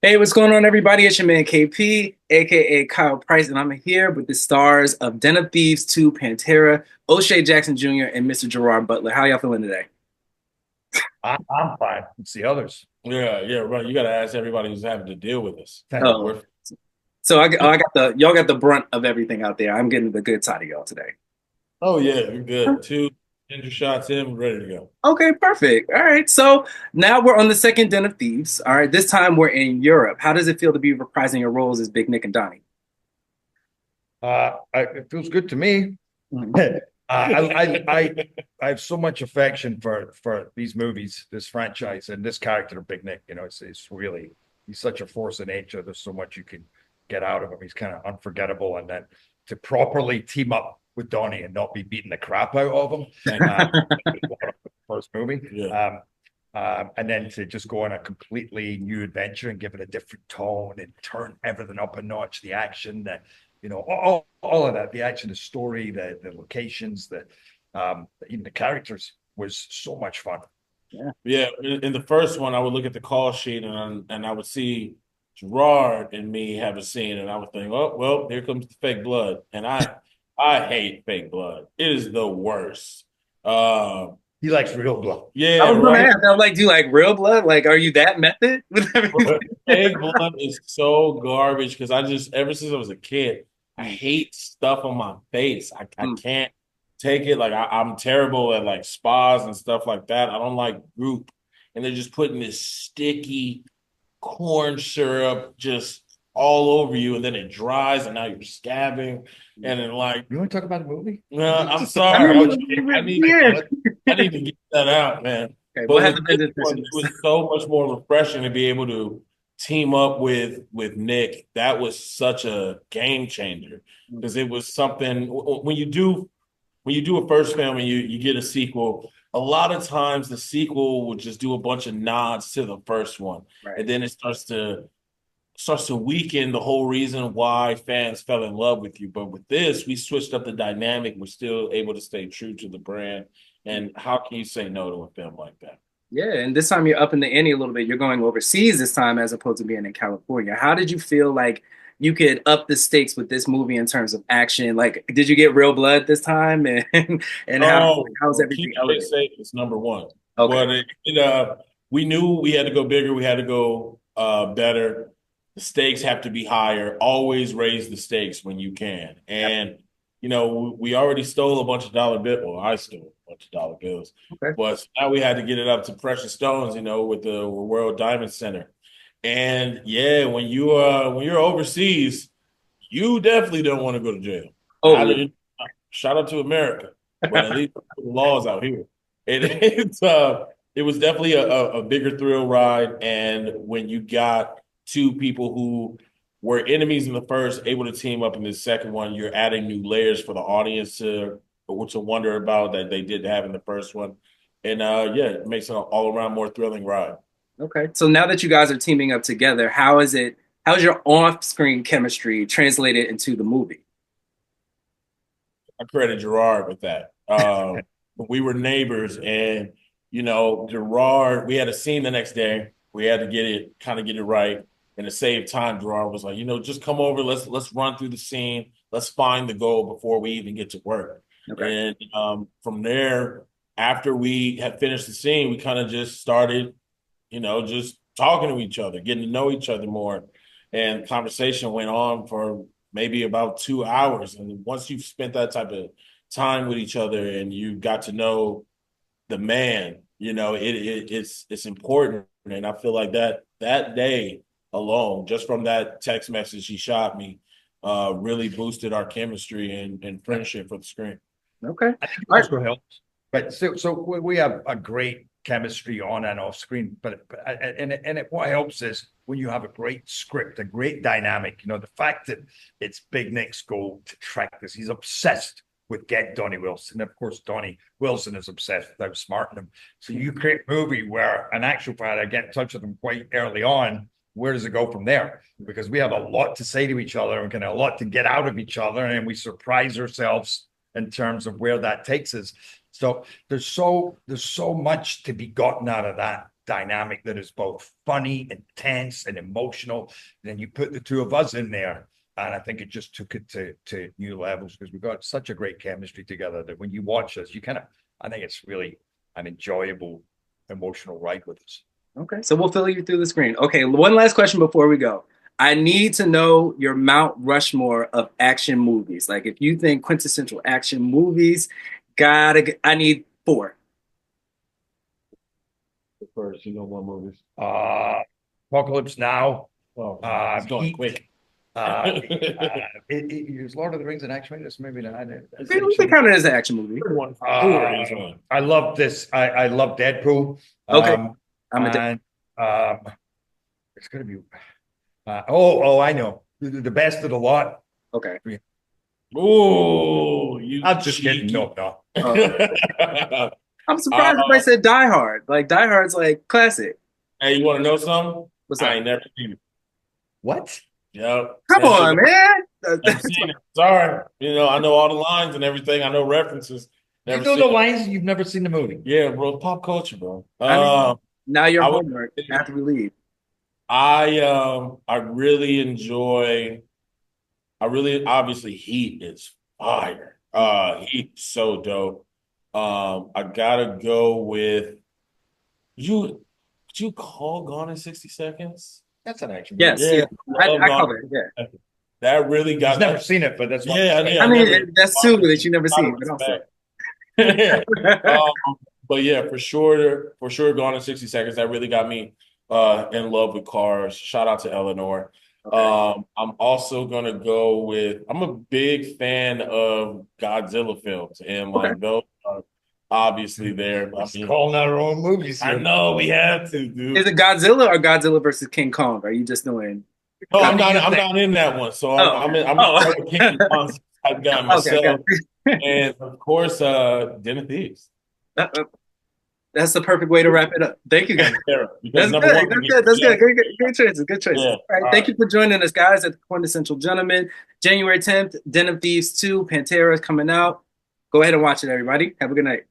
Hey, what's going on, everybody? It's your man KP, aka Kyle Price, and I'm here with the stars of Den of Thieves 2, Pantera, O'Shea Jackson Jr., and Mr. Gerard Butler. How y'all feeling today? I'm fine. It's the others. Yeah, yeah, right. You got to ask everybody who's having to deal with us. Oh, We're so I got the y'all got the brunt of everything out there. I'm getting the good side of y'all today. oh yeah, you're good. Two ginger shots in, ready to go. Okay, perfect. All right, so now we're on the second Den of Thieves. All right, this time we're in Europe. How does it feel to be reprising your roles as Big Nick and Donnie? It feels good to me. Mhm. I have so much affection for these movies, this franchise, and this character, Big Nick. It's really he's such a force of nature. There's so much you can get out of him. He's kind of unforgettable, and then to properly team up with Donnie and not be beating the crap out of him. First movie. Yeah. And then to just go on a completely new adventure and give it a different tone and turn everything up a notch, the action, all of that, the action, the story, the locations, even the characters was so much fun. Yeah. Yeah, in the first one, I would look at the call sheet and I would see Gerard and me have a scene, and I would think, oh well, here comes the fake blood, and I hate fake blood. It is the worst. Uh, He likes real blood. I yeah, was gonna right. ask. I was like, do you like real blood? Like, are you that method with everything? Fake blood is so garbage because I just ever since I was a kid, I Mm, hate stuff on my face. I mm. can't take it. Like I'm terrible at like spas and stuff like that. I don't like group, and they're just putting this sticky corn syrup just all over you, and then it dries, and now you're scabbing, and then like, You want to talk about the movie? I'm I sorry, I need yeah. I need to get that out, man. Okay, But we'll have to with this visit this. one, it was so much more refreshing to be able to team up with Nick. That was such a game changer because it was something when you do a first film and you get a sequel. A lot of times the sequel will just do a bunch of nods to the first one, Right. and then it starts to weaken the whole reason why fans fell in love with you. But with this, we switched up the dynamic. We're still able to stay true to the brand. And how can you say no to a film like that? Yeah, and this time you're up in the ante a little bit. You're going overseas this time as opposed to being in California. How did you feel like you could up the stakes with this movie in terms of action? Like, did you get real blood this time, and and Oh, how's well, everything keep your face elevated? safe is number one. Okay. But we knew we had to go bigger. We had to go better. The stakes have to be higher. Always raise the stakes when you can. Yep. And we already stole a bunch of dollar bills. Well, I stole a bunch of dollar bills, Okay. but now we had to get it up to precious stones. With the World Diamond Center. And yeah, when you're overseas, you definitely don't want to go to jail. Oh yeah. Shout out to America, but at least the laws out here. It was definitely a bigger thrill ride, and when you got two people who were enemies in the first, able to team up in the second one, you're adding new layers for the audience to wonder about that they didn't have in the first one, and yeah, it makes it an all around more thrilling ride. Okay. So now that you guys are teaming up together, how is it? How's your off-screen chemistry translated into the movie? I credit Gerard with that. We were neighbors, and Gerard. We had a scene the next day. We had to get it right, and to save time, Gerard was like, just come over. Let's run through the scene. Let's find the goal before we even get to work. Okay. And from there, after we had finished the scene, we kind of just started, just talking to each other, getting to know each other more, and conversation went on for maybe about 2 hours. And once you've spent that type of time with each other and you got to know the man, it's important. And I feel like that day alone, just from that text message he shot me, really boosted our chemistry and friendship for the screen. Okay. I think it All right. also helps. But so we have a great chemistry on and off screen. But what helps is when you have a great script, a great dynamic. The fact that it's Big Nick's goal to track this. He's obsessed with get Donnie Wilson. Of course, Donnie Wilson is obsessed with outsmarting him. So you create a movie where an actual fighter get in touch with him quite early on. Where does it go from there? Because we have a lot to say to each other and kind of a lot to get out of each other, and we surprise ourselves in terms of where that takes us. So there's so much to be gotten out of that dynamic that is both funny, intense, and emotional. Then you put the two of us in there, and I think it just took it to new levels because we've got such a great chemistry together that when you watch us, you kind of, I think it's really an enjoyable, emotional ride with us. Okay, so we'll fill you through the screen. Okay, one last question before we go. I need to know your Mount Rushmore of action movies. Like, if you think quintessential action movies, I need four. First, you know what movies? Apocalypse Now. Oh, it's going Heat. quick. Is Lord of the Rings an action movie? That's maybe not. We can count it as an action movie. I love this. I love Deadpool. Okay, I'm a and it's gonna be. I know the best of the lot. okay. Oh, you. I'm just kidding. No. I'm surprised if I said Die Hard. Like Die Hard's like classic. Hey, you want to know something? What's I up? ain't never seen it. What? Yep. Come on, man. Never seen it. Sorry. You know, I know all the lines and everything. I know references. You know the lines, you've never seen the movie. Yeah, bro. Pop culture, bro. Now your homework after we leave. I really enjoy. Obviously Heat is fire. Heat's so dope. I gotta go with you. Did you call Gone in 60 Seconds? That's an action movie. Yes, yeah. I call it. Yeah. That really got. I've never seen it, but that's what I mean, that's two that you never seen. But also. Yeah. But yeah, for sure, Gone in 60 Seconds. That really got me in love with cars. Shout out to Eleanor. Okay. I'm also gonna go with. I'm a big fan of Godzilla films, and like those are obviously there. I mean, calling out our own movies. I know we have to, dude. Is it Godzilla or Godzilla versus King Kong? Are you just doing? No, I'm not in that one. So I'm in King Kong type guy myself. Okay. And of course, Den of Thieves. That's the perfect way to wrap it up. Thank you, guys. That's good. That's good. Good choices. Good choices. Yeah. All right. Thank you for joining us, guys, at the Quintessential Gentleman. January 10th, Den of Thieves 2, Pantera is coming out. Go ahead and watch it, everybody. Have a good night.